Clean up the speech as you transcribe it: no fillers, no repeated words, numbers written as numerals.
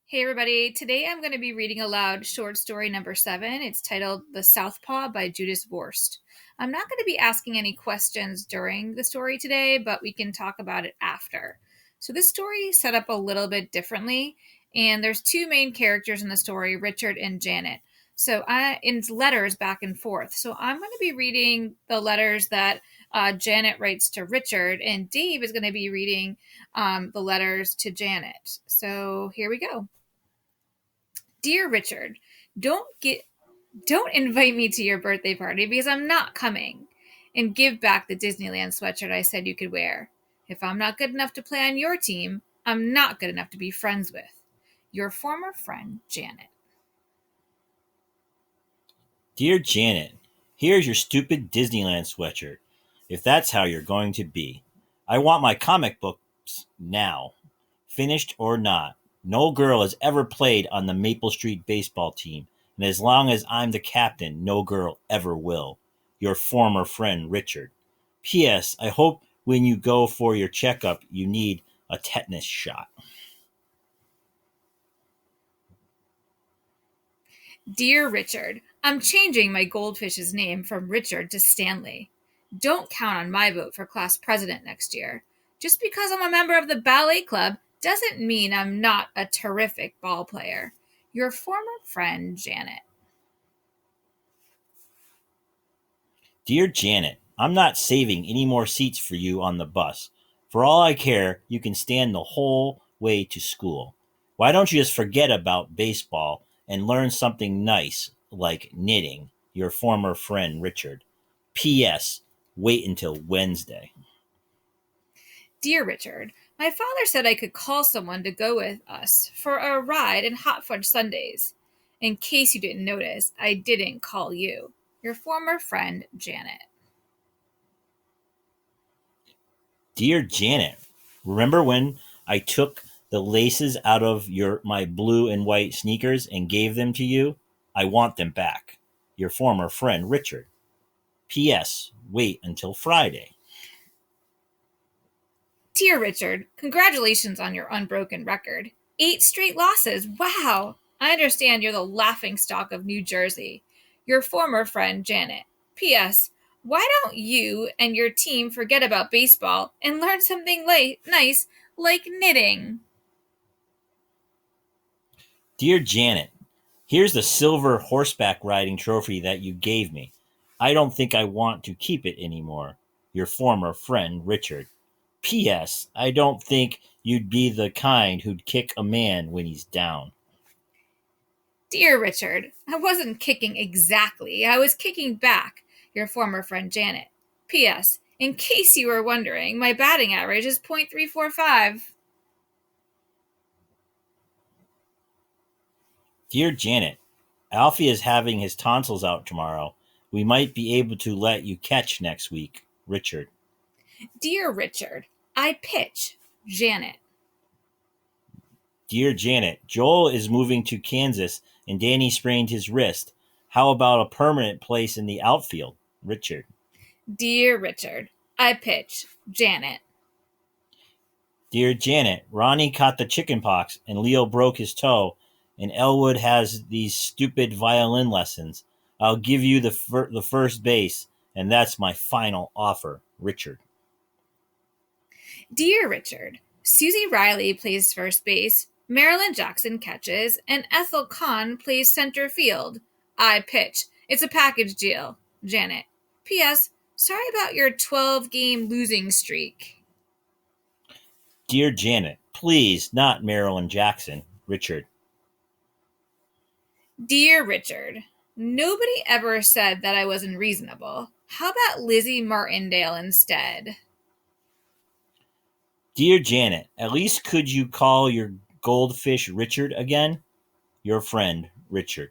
Hey everybody, today I'm going to be reading aloud short story number 7. It's titled The Southpaw by Judith Viorst. I'm not going to be asking any questions during the story today, but we can talk about it after. So this story is set up a little bit differently, and there's two main characters in the story, Richard and Janet. In letters back and forth. So I'm going to be reading the letters that Janet writes to Richard, and Dave is going to be reading the letters to Janet. So here we go. Dear Richard, don't get don't invite me to your birthday party because I'm not coming. And give back the Disneyland sweatshirt I said you could wear. If I'm not good enough to play on your team, I'm not good enough to be friends with. Your former friend, Janet. Dear Janet, here's your stupid Disneyland sweatshirt, if that's how you're going to be. I want my comic books now, finished or not. No girl has ever played on the Maple Street baseball team, and as long as I'm the captain, no girl ever will. Your former friend, Richard. P.S. I hope when you go for your checkup, you need a tetanus shot. Dear Richard, I'm changing my goldfish's name from Richard to Stanley. Don't count on my vote for class president next year. Just because I'm a member of the ballet club doesn't mean I'm not a terrific ball player. Your former friend, Janet. Dear Janet, I'm not saving any more seats for you on the bus. For all I care, you can stand the whole way to school. Why don't you just forget about baseball and learn something nice like knitting? Your former friend, Richard. P.S. Wait until Wednesday. Dear Richard, my father said I could call someone to go with us for a ride in Hot Fudge Sundays. In case you didn't notice, I didn't call you. Your former friend, Janet. Dear Janet, remember when I took the laces out of my blue and white sneakers and gave them to you? I want them back. Your former friend, Richard. P.S. Wait until Friday. Dear Richard, congratulations on your unbroken record. 8 straight losses. Wow! I understand you're the laughing stock of New Jersey. Your former friend, Janet. P.S. Why don't you and your team forget about baseball and learn something nice like knitting? Dear Janet, here's the silver horseback riding trophy that you gave me. I don't think I want to keep it anymore. Your former friend, Richard. P.S. I don't think you'd be the kind who'd kick a man when he's down. Dear Richard, I wasn't kicking exactly. I was kicking back. Your former friend Janet. P.S. In case you were wondering, my batting average is .345. Dear Janet, Alfie is having his tonsils out tomorrow. We might be able to let you catch next week. Richard. Dear Richard, I pitch. Janet. Dear Janet, Joel is moving to Kansas and Danny sprained his wrist. How about a permanent place in the outfield? Richard. Dear Richard, I pitch. Janet. Dear Janet, Ronnie caught the chicken pox and Leo broke his toe, and Elwood has these stupid violin lessons. I'll give you the first base, and that's my final offer. Richard. Dear Richard, Susie Riley plays first base, Marilyn Jackson catches, and Ethel Kahn plays center field. I pitch. It's a package deal. Janet. P.S. Sorry about your 12-game losing streak. Dear Janet, please, not Marilyn Jackson. Richard. Dear Richard, nobody ever said that I wasn't reasonable. How about Lizzie Martindale instead? Dear Janet, at least could you call your goldfish Richard again? Your friend, Richard.